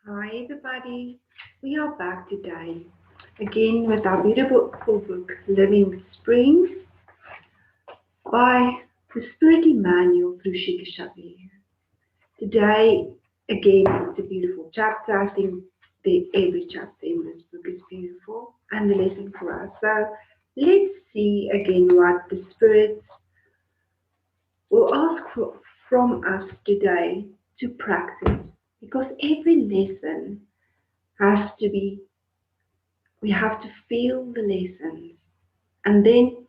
Hi everybody, we are back today again with our beautiful book Living with Spring by the Spirit Emmanuel through Shika Shabir. Today again it's a beautiful chapter. I think every chapter in this book is beautiful and the lesson for us. So let's see again what the Spirit will ask from us today to practice because every lesson has to be we have to feel the lessons and then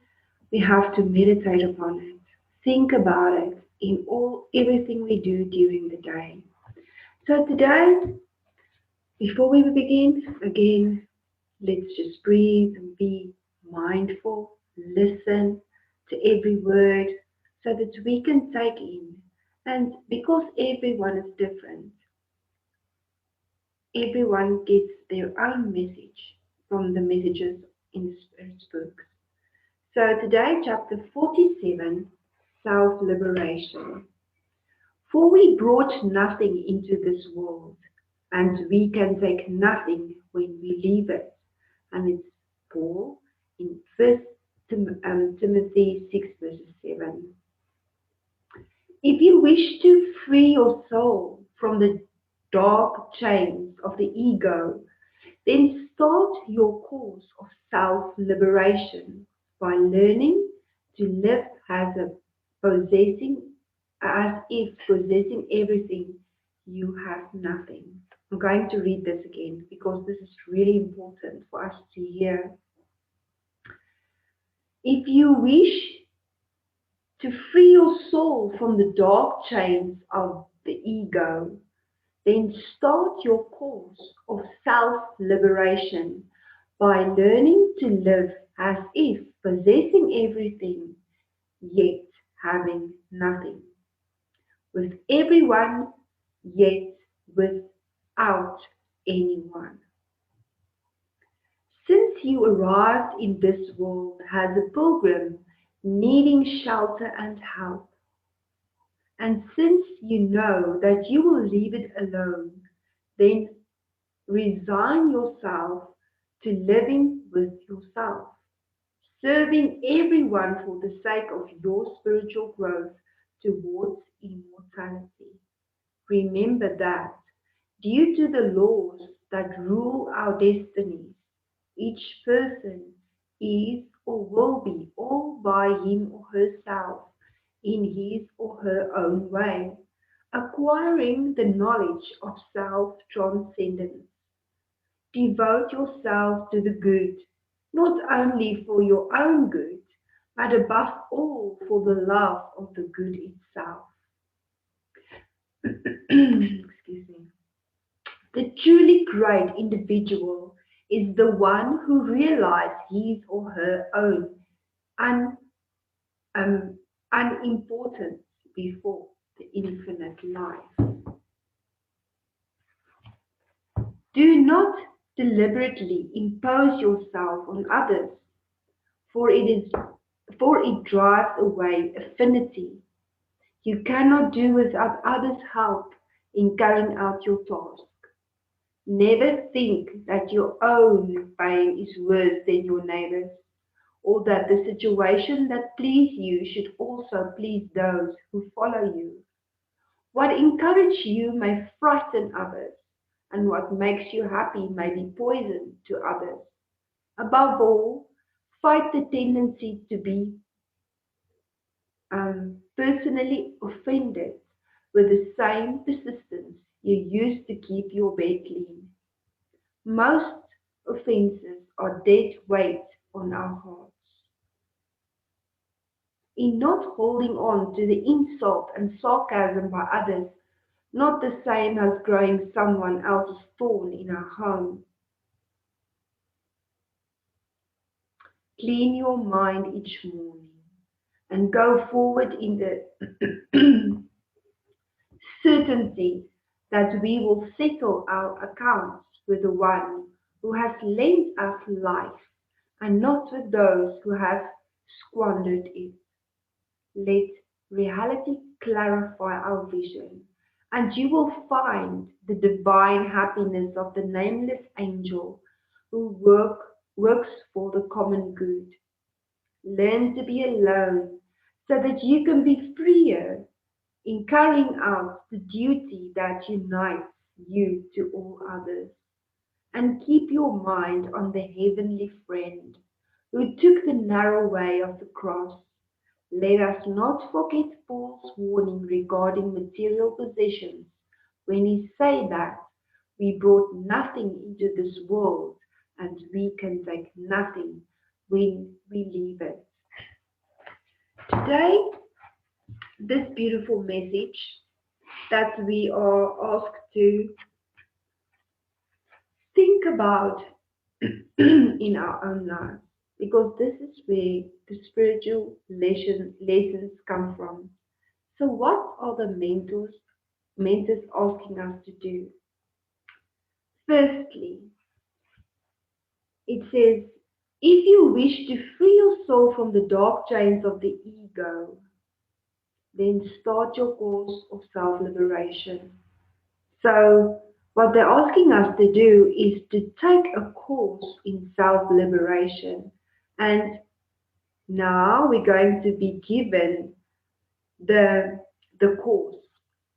we have to meditate upon it, think about it in all everything we do during the day. So today, before we begin, again, let's just breathe and be mindful, listen to every word so that we can take in. And because everyone is different, everyone gets their own message from the messages in the Spirit's books. So today, chapter 47, self-liberation. For we brought nothing into this world, and we can take nothing when we leave it. And it's Paul in First Timothy 6 verses 7. If you wish to free your soul from the dark chains of the ego, then start your course of self-liberation by learning to live possessing as if possessing everything, you have nothing. I'm going to read this again because this is really important for us to hear. If you wish to free your soul from the dark chains of the ego, then start your course of self-liberation by learning to live as if possessing everything, yet having nothing. With everyone, yet without anyone. Since you arrived in this world as a pilgrim needing shelter and help, and since you know that you will leave it alone, then resign yourself to living with yourself, serving everyone for the sake of your spiritual growth towards immortality. Remember that, due to the laws that rule our destinies, each person is or will be all by him or herself in his or her own way, acquiring the knowledge of self-transcendence. Devote yourself to the good, not only for your own good, but above all for the love of the good itself. Excuse me. The truly great individual is the one who realizes his or her own un, um, unimportance before the infinite life. Do not deliberately impose yourself on others, for it drives away affinity. You cannot do without others' help in carrying out your task. Never think that your own pain is worse than your neighbor's, or that the situation that please you should also please those who follow you. What encourages you may frighten others, and what makes you happy may be poison to others. Above all, fight the tendency to be personally offended with the same persistence you used to keep your bed clean. Most offenses are dead weight on our hearts. In not holding on to the insult and sarcasm by others, not the same as growing someone else's thorn in our home. Clean your mind each morning and go forward in the certainty that we will settle our accounts with the one who has lent us life and not with those who have squandered it. Let reality clarify our vision and you will find the divine happiness of the nameless angel who works for the common good. Learn to be alone so that you can be freer in carrying out the duty that unites you to all others. And keep your mind on the heavenly friend who took the narrow way of the cross. Let us not forget Paul's warning regarding material possessions when he said that we brought nothing into this world and we can take nothing when we leave it. Today, this beautiful message that we are asked to think about in our own lives, because this is where the spiritual lessons come from. So, what are the mentors asking us to do? Firstly, it says, if you wish to free your soul from the dark chains of the ego, then start your course of self-liberation. So, what they're asking us to do is to take a course in self-liberation. And now we're going to be given the course,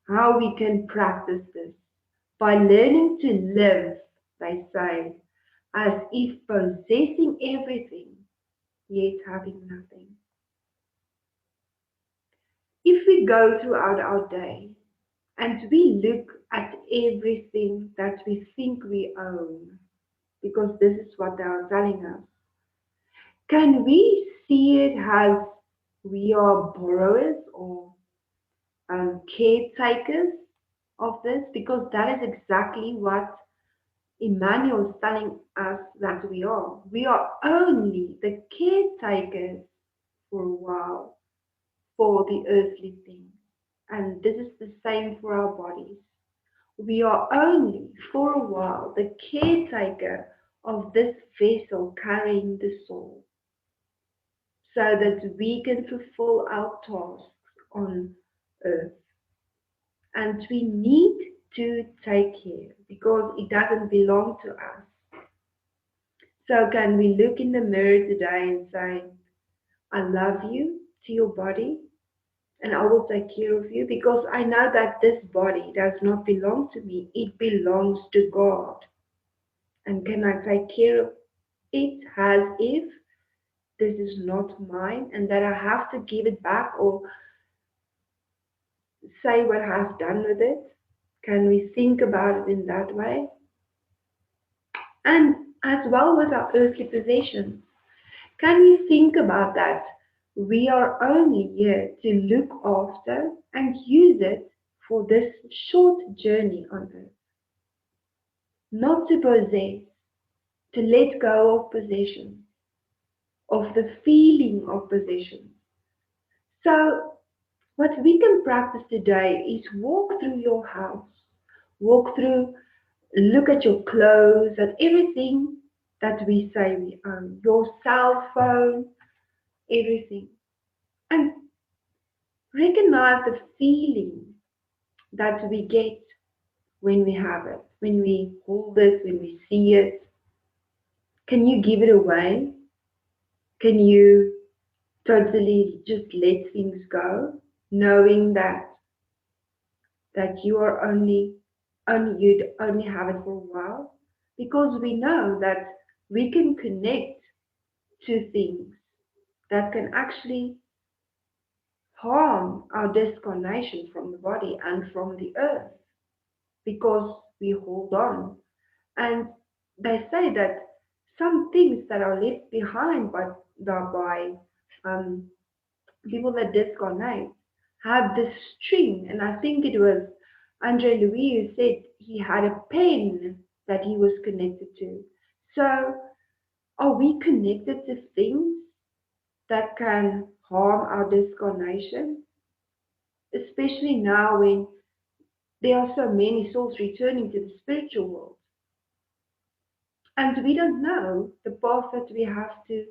how we can practice this by learning to live, they say, as if possessing everything, yet having nothing. If we go throughout our day and we look at everything that we think we own, because this is what they are telling us, can we see it as we are borrowers or caretakers of this? Because that is exactly what Emmanuel is telling us that we are. We are only the caretakers for a while for the earthly things. And this is the same for our bodies. We are only for a while the caretaker of this vessel carrying the soul, so that we can fulfill our tasks on earth. And we need to take care because it doesn't belong to us. So can we look in the mirror today and say, I love you to your body and I will take care of you, because I know that this body does not belong to me. It belongs to God. And can I take care of it as if this is not mine and that I have to give it back or say what I've done with it? Can we think about it in that way? And as well with our earthly possessions, can we think about that? We are only here to look after and use it for this short journey on earth. Not to possess, to let go of possessions, of the feeling of possession. So, what we can practice today is walk through your house, walk through, look at your clothes, at everything that we say we own, your cell phone, everything. And recognize the feeling that we get when we have it, when we hold it, when we see it. Can you give it away? Can you totally just let things go, knowing that you are only you'd only have it for a while? Because we know that we can connect to things that can actually harm our disconnection from the body and from the earth, because we hold on. And they say that some things that are left behind by um, people that disconnect have this string. And I think it was Andre Louis who said he had a pen that he was connected to. So are we connected to things that can harm our disconnection? Especially now when there are so many souls returning to the spiritual world. And we don't know the path that we have to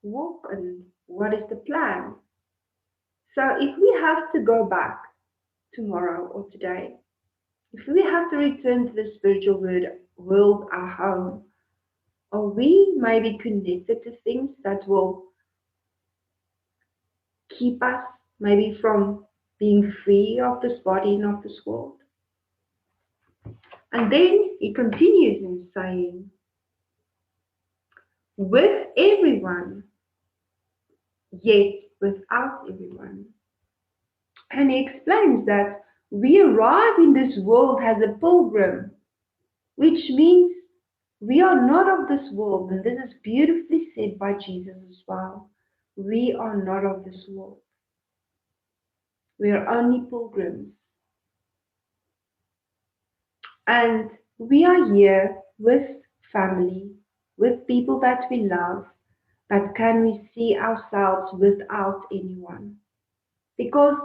walk and what is the plan. So if we have to go back tomorrow or today, if we have to return to the spiritual world, our home, are we maybe connected to things that will keep us maybe from being free of this body and of this world? And then he continues in saying, with everyone, yet without everyone. And he explains that we arrive in this world as a pilgrim, which means we are not of this world. And this is beautifully said by Jesus as well. We are not of this world. We are only pilgrims. And we are here with family, with people that we love, but can we see ourselves without anyone? Because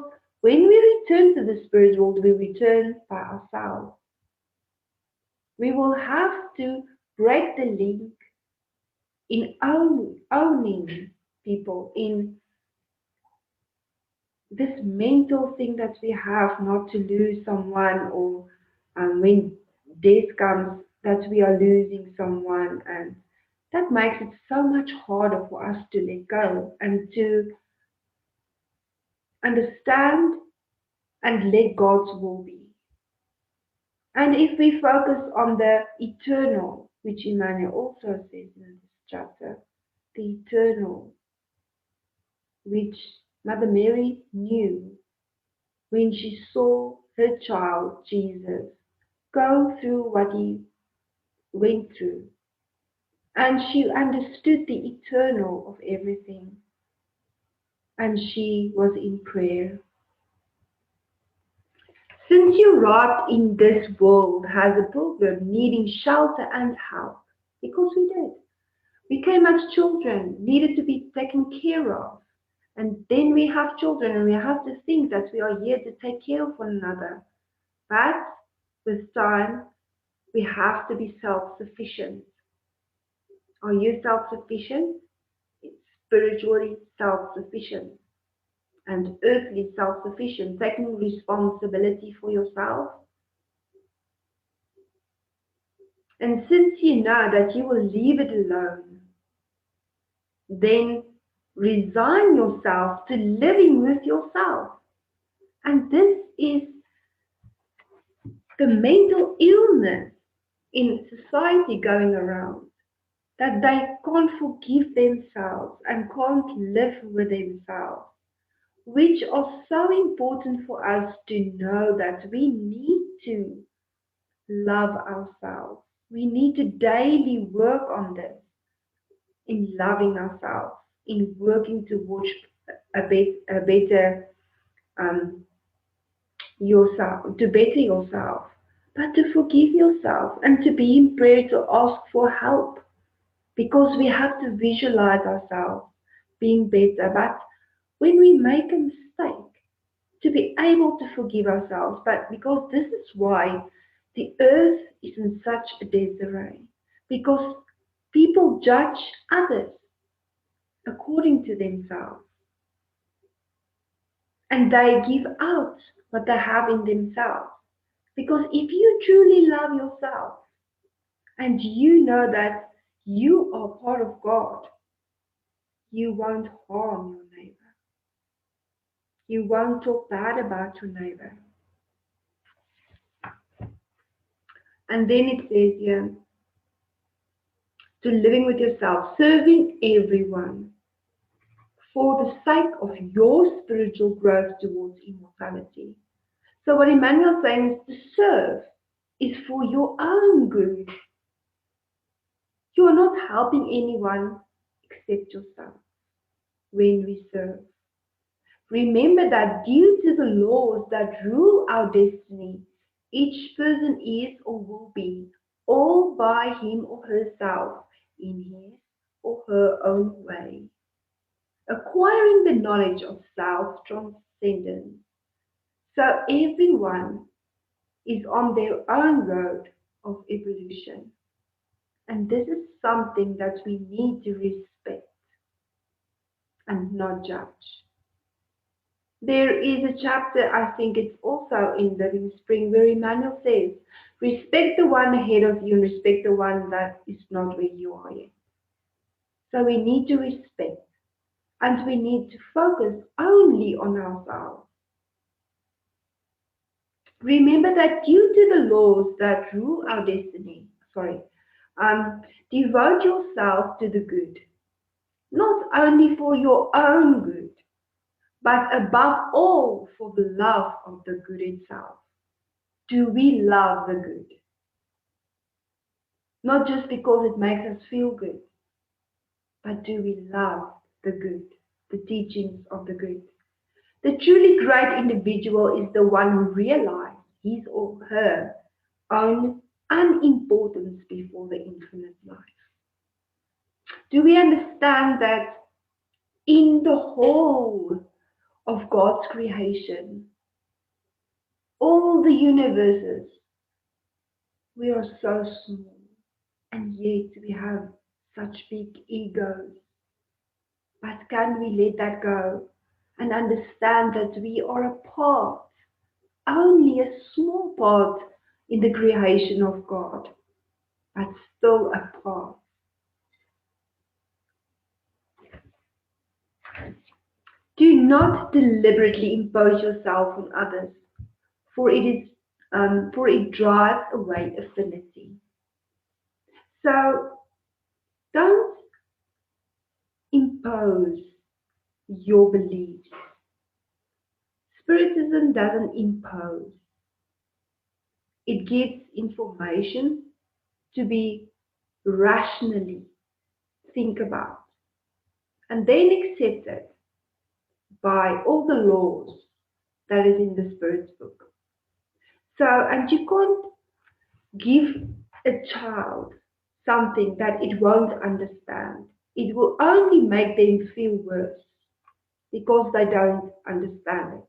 when we return to the spirit world, we return by ourselves. We will have to break the link in owning people, in this mental thing that we have not to lose someone, or when death comes that we are losing someone, and that makes it so much harder for us to let go and to understand and let God's will be. And if we focus on the eternal, which Emmanuel also says in this chapter, the eternal, which Mother Mary knew when she saw her child, Jesus, go through what he went through. And she understood the eternal of everything. And she was in prayer. Since you arrived in this world as a pilgrim, needing shelter and help, because we did. We came as children, needed to be taken care of. And then we have children and we have to think that we are here to take care of one another. But with time, we have to be self-sufficient. Are you self-sufficient? It's spiritually self-sufficient and earthly self-sufficient, taking responsibility for yourself. And since you know that you will leave it alone, then resign yourself to living with yourself. And this is the mental illness in society going around, that they can't forgive themselves and can't live with themselves, which are so important for us to know that we need to love ourselves. We need to daily work on this, in loving ourselves, in working towards a better yourself, to better yourself, but to forgive yourself and to be in prayer to ask for help, because we have to visualize ourselves being better. But when we make a mistake, to be able to forgive ourselves, but because this is why the earth is in such a disarray, because people judge others according to themselves, and they give out what they have in themselves. Because if you truly love yourself and you know that you are part of God, you won't harm your neighbor. You won't talk bad about your neighbor. And then it says here, to living with yourself, serving everyone for the sake of your spiritual growth towards immortality. So what Emmanuel is saying is to serve is for your own good. You are not helping anyone except yourself when we serve. Remember that due to the laws that rule our destiny, each person is or will be all by him or herself in his or her own way, acquiring the knowledge of self-transcendence. So everyone is on their own road of evolution. And this is something that we need to respect and not judge. There is a chapter, I think it's also in Living Spring, where Emmanuel says, respect the one ahead of you and respect the one that is not where you are yet. So we need to respect and we need to focus only on ourselves. Remember that due to the laws that rule our destiny, devote yourself to the good, not only for your own good, but above all for the love of the good itself. Do we love the good? Not just because it makes us feel good, but do we love the good, the teachings of the good? The truly great individual is the one who realizes his or her own unimportance before the infinite life. Do we understand that in the whole of God's creation, all the universes, we are so small, and yet we have such big egos. But can we let that go and understand that we are a part, only a small part in the creation of God, but still a part? Do not deliberately impose yourself on others, for it drives away affinity. So don't impose your beliefs. Spiritism doesn't impose. It gives information to be rationally think about and then accepted by all the laws that is in the Spirit's book. So, and you can't give a child something that it won't understand. It will only make them feel worse because they don't understand it.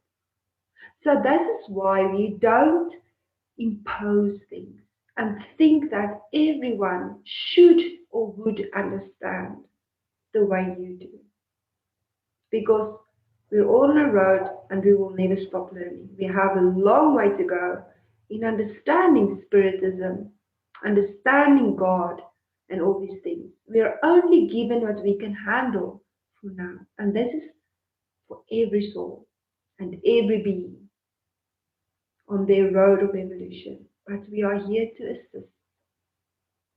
So that is why we don't impose things and think that everyone should or would understand the way you do. Because we're all on a road and we will never stop learning. We have a long way to go in understanding Spiritism, understanding God, and all these things. We are only given what we can handle for now. And this is for every soul and every being on their road of evolution. But we are here to assist,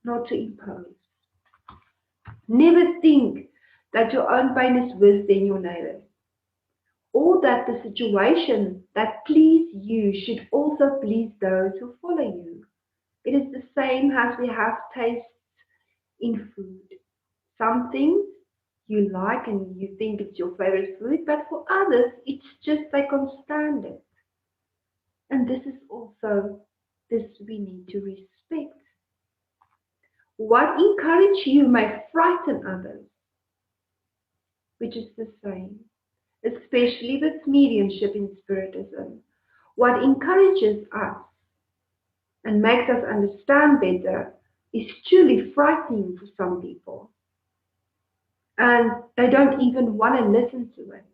not to impose. Never think that your own pain is worse than your neighbor's, or that the situation that please you should also please those who follow you. It is the same as we have tastes in food. Some things you like and you think it's your favorite food, but for others it's just they can't stand it. And this is also this we need to respect. What encourages you may frighten others, which is the same, especially with mediumship in Spiritism. What encourages us and makes us understand better is truly frightening for some people. And they don't even want to listen to it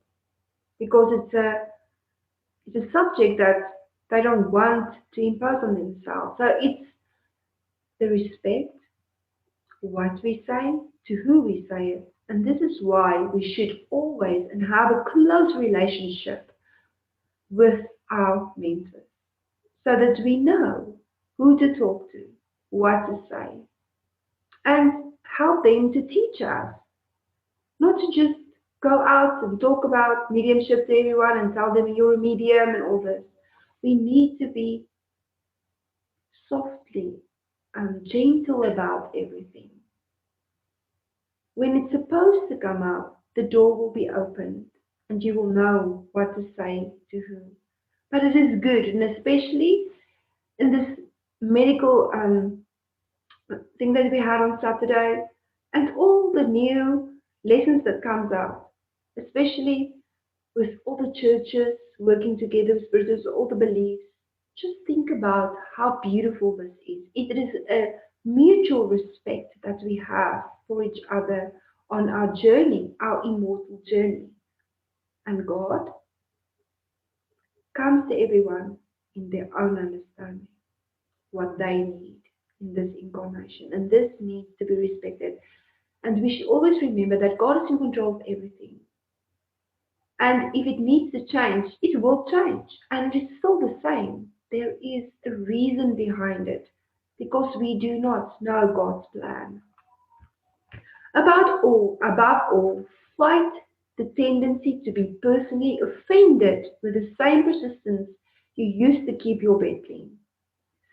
because it's a subject that they don't want to impose on themselves. So it's the respect, what we say, to who we say it. And this is why we should always and have a close relationship with our mentors so that we know who to talk to, what to say, and help them to teach us, not to just go out and talk about mediumship to everyone and tell them you're a medium and all this. We need to be softly and gentle about everything. When it's supposed to come out, the door will be opened and you will know what to say to whom. But it is good, and especially in this medical thing that we had on Saturday, and all the new lessons that comes out, especially with all the churches working together with spirituals, all the beliefs. Just think about how beautiful this is. It is a mutual respect that we have for each other on our journey, our immortal journey. And God, comes to everyone in their own understanding, what they need in this incarnation. And this needs to be respected. And we should always remember that God is in control of everything. And if it needs to change, it will change. And it's still the same. There is a reason behind it, because we do not know God's plan. Above all, fight the tendency to be personally offended with the same persistence you used to keep your bed clean.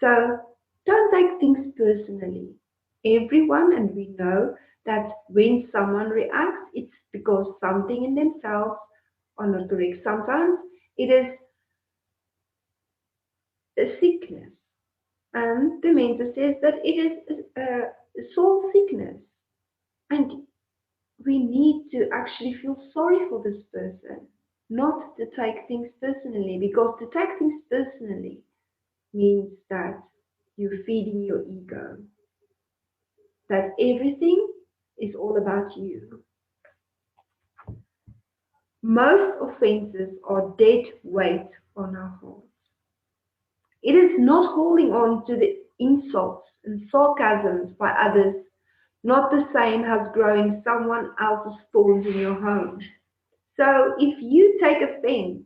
So don't take things personally. Everyone, and we know that when someone reacts, it's because something in themselves are not correct. Sometimes it is a sickness. And the mentor says that it is a soul sickness. And we need to actually feel sorry for this person, not to take things personally, because to take things personally means that you're feeding your ego, that everything is all about you. Most offenses are dead weight on our hearts. It is not holding on to the insults and sarcasms by others, not the same as growing someone else's thorns in your home. So if you take offense,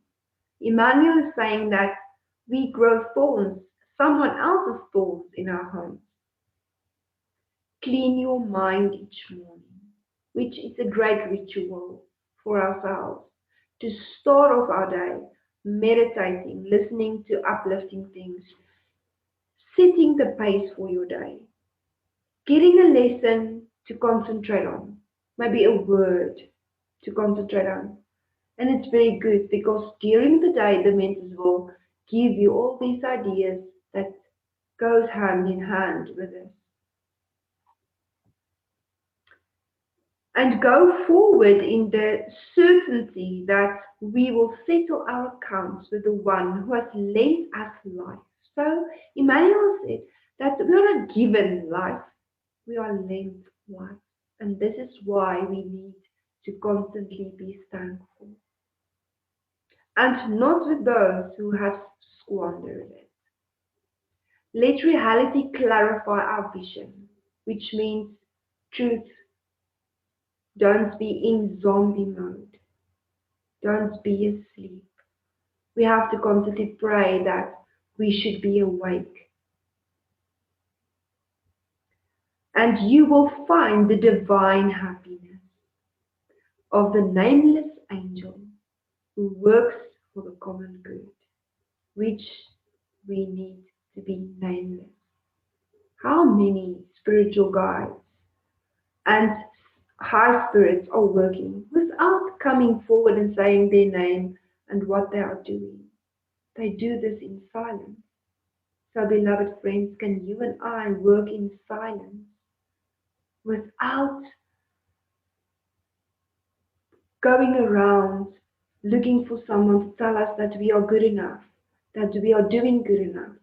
Emmanuel is saying that we grow thorns, someone else's thorns in our homes. Clean your mind each morning, which is a great ritual for ourselves. To start off our day, meditating, listening to uplifting things, setting the pace for your day, getting a lesson to concentrate on, maybe a word to concentrate on. And it's very good because during the day, the mentors will give you all these ideas that goes hand in hand with it. And go forward in the certainty that we will settle our accounts with the one who has lent us life. So Emmanuel said that we are not given life, we are lent life. And this is why we need to constantly be thankful. And not with those who have squandered it. Let reality clarify our vision, which means truth. Don't be in zombie mode. Don't be asleep. We have to constantly pray that we should be awake. And you will find the divine happiness of the nameless angel who works for the common good, which we need to be nameless. How many spiritual guides and high spirits are working without coming forward and saying their name and what they are doing? They do this in silence. So, beloved friends, can you and I work in silence without going around looking for someone to tell us that we are good enough, that we are doing good enough,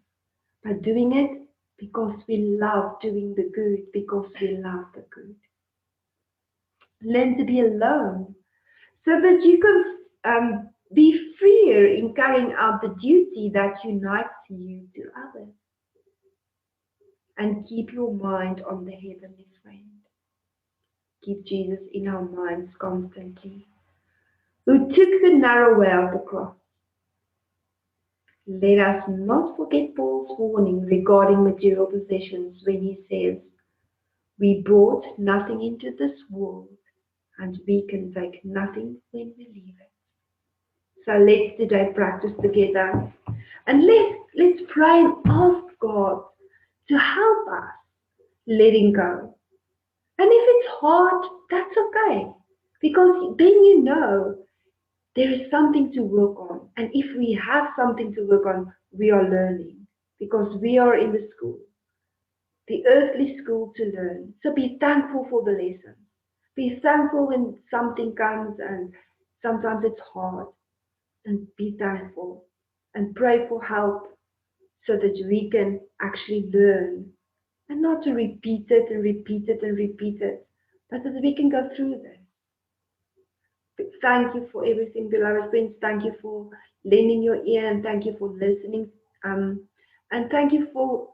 but doing it because we love doing the good, because we love the good. Learn to be alone so that you can be freer in carrying out the duty that unites you to others. And keep your mind on the heavenly friend. Keep Jesus in our minds constantly, who took the narrow way of the cross. Let us not forget Paul's warning regarding material possessions when he says, we brought nothing into this world, and we can take nothing when we leave it. So let's today practice together. And let's pray and ask God to help us letting go. And if it's hard, that's okay. Because then you know there is something to work on. And if we have something to work on, we are learning. Because we are in the school. The earthly school to learn. So be thankful for the lesson. Be thankful when something comes and sometimes it's hard. And be thankful. And pray for help so that we can actually learn. And not to repeat it and repeat it and repeat it. But that we can go through this. Thank you for everything, beloved friends. Thank you for lending your ear, and thank you for listening. And thank you for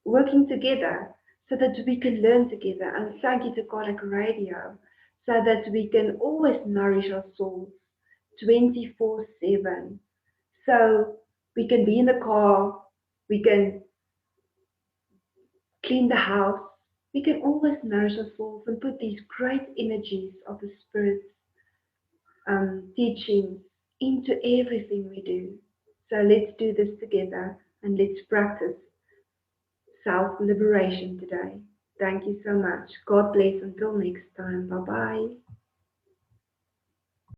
working together so that we can learn together. And thank you to Kodak Radio so that we can always nourish our souls 24/7. So we can be in the car, we can clean the house, we can always nourish our souls and put these great energies of the Spirit's teachings into everything we do. So let's do this together and let's practice self liberation today. Thank you so much. God bless. Until next time. Bye bye.